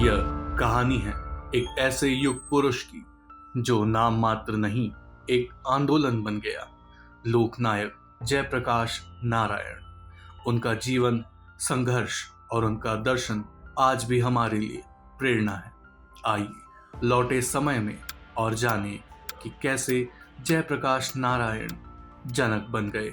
यह कहानी है एक ऐसे युग पुरुष की जो नाम मात्र नहीं एक आंदोलन बन गया। लोकनायक जयप्रकाश नारायण। उनका जीवन, संघर्ष और उनका दर्शन आज भी हमारे लिए प्रेरणा है। आइए लौटे समय में और जानें कि कैसे जयप्रकाश नारायण जनक बन गए।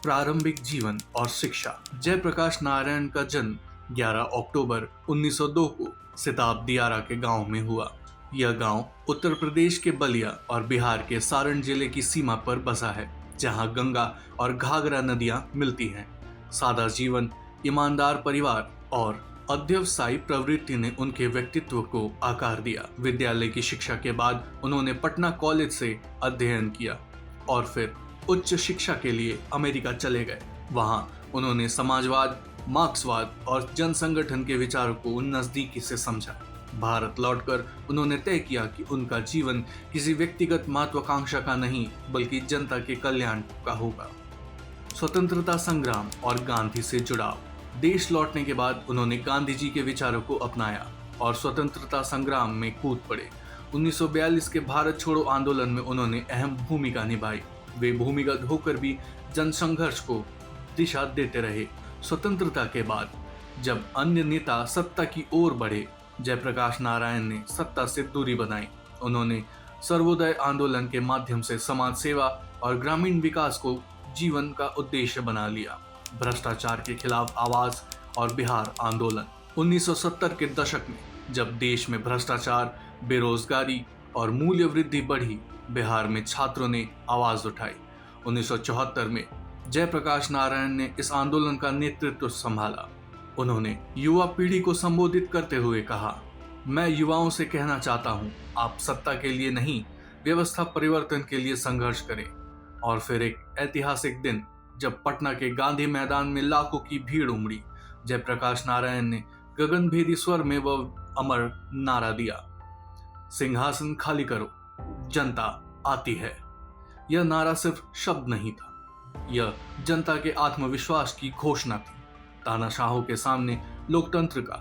प्रारंभिक जीवन और शिक्षा। जयप्रकाश नारायण का जन्म 11 अक्टूबर 1902 को सिताब दियारा के गांव में हुआ। यह गांव उत्तर प्रदेश के बलिया और बिहार के सारण जिले की सीमा पर बसा है, जहां गंगा और घाघरा नदियां मिलती हैं। सादा जीवन, ईमानदार परिवार और अध्यवसायी प्रवृत्ति ने उनके व्यक्तित्व को आकार दिया। विद्यालय की शिक्षा के बाद उन्होंने पटना कॉलेज से अध्ययन किया और फिर उच्च शिक्षा के लिए अमेरिका चले गए। वहां उन्होंने समाजवाद, मार्क्सवाद और जन संगठन के विचारों को नजदीकी से समझा। भारत लौटकर उन्होंने तय किया कि उनका जीवन किसी व्यक्तिगत महत्वाकांक्षा का नहीं बल्कि जनता के कल्याण का होगा। स्वतंत्रता संग्राम और गांधी से जुड़ाव। देश लौटने के बाद उन्होंने गांधी जी के विचारों को अपनाया और स्वतंत्रता संग्राम में कूद पड़े। 1942 के भारत छोड़ो आंदोलन में उन्होंने अहम भूमिका निभाई। वे भूमिगत होकर भी जनसंघर्ष को दिशा देते रहे। स्वतंत्रता के बाद जब अन्य नेता सत्ता की ओर बढ़े, जयप्रकाश नारायण ने सत्ता से दूरी बनाई। उन्होंने सर्वोदय आंदोलन के माध्यम से समाज सेवा और ग्रामीण विकास को जीवन का उद्देश्य बना लिया। भ्रष्टाचार के खिलाफ आवाज और बिहार आंदोलन। 1970 के दशक में जब देश में भ्रष्टाचार, बेरोजगारी और मूल्य वृद्धि बढ़ी, बिहार में छात्रों ने आवाज उठाई। 1974 में जयप्रकाश नारायण ने इस आंदोलन का नेतृत्व संभाला। उन्होंने युवा पीढ़ी को संबोधित करते हुए कहा, मैं युवाओं से कहना चाहता हूं, आप सत्ता के लिए नहीं, व्यवस्था परिवर्तन के लिए संघर्ष करें। और फिर एक ऐतिहासिक दिन जब पटना के गांधी मैदान में लाखों की भीड़ उमड़ी, जयप्रकाश नारायण ने गगनभेदी स्वर में वह अमर नारा दिया, सिंहासन खाली करो, जनता आती है। यह नारा सिर्फ शब्द नहीं था, यह जनता के आत्मविश्वास की घोषणा थी। तानाशाहों के सामने लोकतंत्र का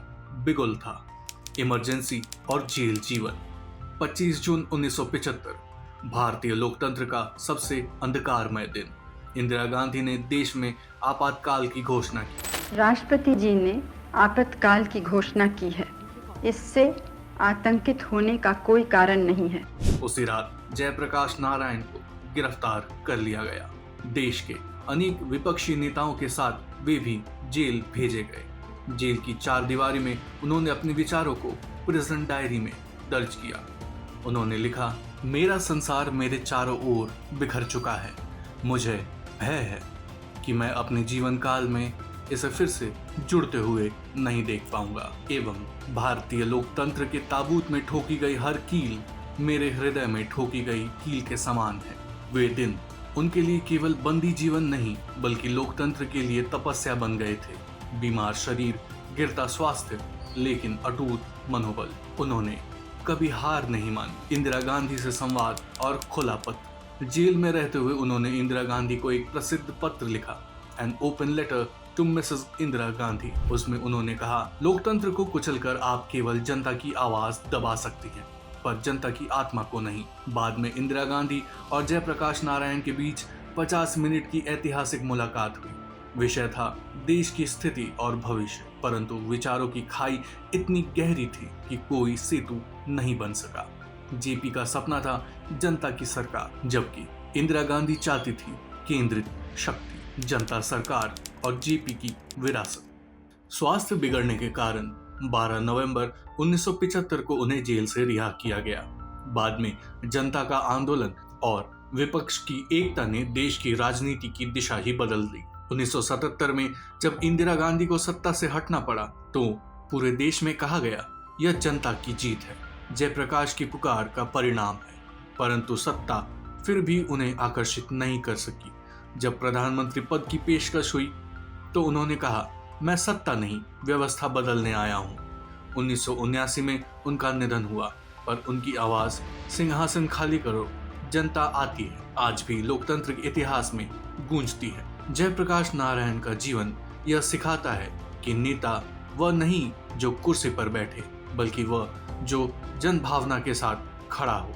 बिगुल था। इमरजेंसी और जेल जीवन। 25 जून 1975 भारतीय लोकतंत्र का सबसे अंधकारमय दिन। इंदिरा गांधी ने देश में आपातकाल की घोषणा की। राष्ट्रपति जी ने आपातकाल की घोषणा की है। इससे आतंकित होने का कोई कारण नहीं है। उसी रात जयप्रकाश नारायण को गिरफ्तार कर लिया गया। देश के अनेक विपक्षी नेताओं के साथ वे भी जेल भेजे गए। जेल की चारदीवारी में उन्होंने अपने विचारों को प्रिजन डायरी में दर्ज किया। उन्होंने लिखा, मेरा संसार मेरे चारों ओर बिखर चुका है। मुझे भय है कि मैं अपने जीवन काल में इसे फिर से जुड़ते हुए नहीं देख पाऊंगा एवं भारतीय लोकतंत्र के ताबूत में ठोकी गई हर कील मेरे हृदय में ठोकी गई कील के समान है। वे दिन उनके लिए केवल बंदी जीवन नहीं बल्कि लोकतंत्र के लिए तपस्या बन गए थे। बीमार शरीर, गिरता स्वास्थ्य, लेकिन अटूट मनोबल। उन्होंने कभी हार नहीं मानी। इंदिरा गांधी से संवाद और खुला पत्र। जेल में रहते हुए उन्होंने इंदिरा गांधी को एक प्रसिद्ध पत्र लिखा, an open letter to Mrs Indira Gandhi. उसमें उन्होंने कहा, लोकतंत्र को कुचलकर आप केवल जनता की आवाज दबा सकती हैं, पर जनता की आत्मा को नहीं। बाद में इंदिरा गांधी और जयप्रकाश नारायण के बीच 50 मिनट की ऐतिहासिक मुलाकात हुई। विषय था देश की स्थिति और भविष्य, परंतु विचारों की खाई इतनी गहरी थी कि कोई सेतु नहीं बन सका। जेपी का सपना था जनता की सरकार, जबकि इंदिरा गांधी चाहती थी केंद्रित शक्ति, जनता सरकार और जेपी की विरासत। स्वास्थ्य बिगड़ने के कारण 12 नवंबर 1975 को उन्हें जेल से रिहा किया गया। बाद में जनता का आंदोलन और विपक्ष की एकता ने देश की राजनीति की दिशा ही बदल दी। 1977 में जब इंदिरा गांधी को सत्ता से हटना पड़ा तो पूरे देश में कहा गया, यह जनता की जीत है, जयप्रकाश की पुकार का परिणाम है। परंतु सत्ता फिर भी उन्हें आकर्षित नहीं कर सकी। जब प्रधानमंत्री पद की पेशकश हुई तो उन्होंने कहा, मैं सत्ता नहीं व्यवस्था बदलने आया हूँ। 1979 में उनका निधन हुआ, पर उनकी आवाज सिंहासन खाली करो, जनता आती है आज भी लोकतंत्र के इतिहास में गूंजती है। जयप्रकाश नारायण का जीवन यह सिखाता है कि नेता वह नहीं जो कुर्सी पर बैठे, बल्कि वह जो जनभावना के साथ खड़ा हो।